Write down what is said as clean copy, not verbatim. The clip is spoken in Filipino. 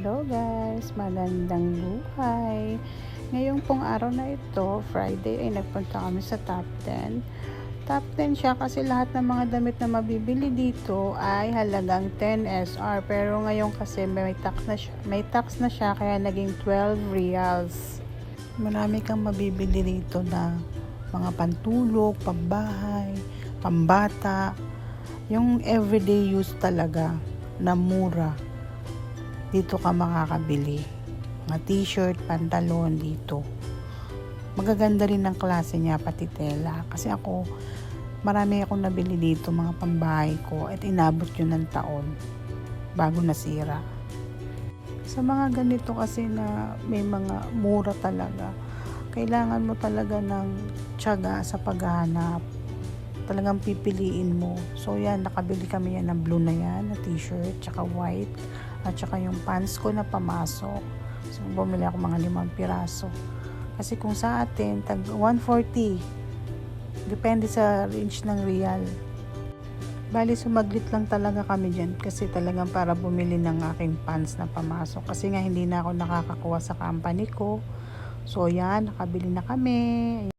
Hello guys, magandang buhay. Ngayong pong araw na ito, Friday, ay nagpunta kami sa Top 10. Top 10 siya kasi lahat ng mga damit na mabibili dito ay halagang 10 SR. Pero ngayon kasi may tax na siya kaya naging 12 reals. Marami kang mabibili dito na mga pantulog, pambahay, pambata, yung everyday use talaga na mura. Dito ka makakabili mga t-shirt, pantalon dito. Magaganda rin ang klase niya, pati tela. Kasi ako, marami akong nabili dito mga pambahay ko at inabot yun ng taon bago nasira. Sa mga ganito kasi na may mga mura talaga, kailangan mo talaga ng tiyaga sa paghahanap. Talagang pipiliin mo. So yan, nakabili kami yan ng blue na yan, na t-shirt, tsaka white, at saka yung pants ko na pamasok. So bumili ako mga 5 piraso. Kasi kung sa atin, tag 140, depende sa range ng real. Bali, sumaglit lang talaga kami dyan kasi talagang para bumili ng aking pants na pamasok. Kasi nga hindi na ako nakakakuha sa company ko. So yan, nakabili na kami.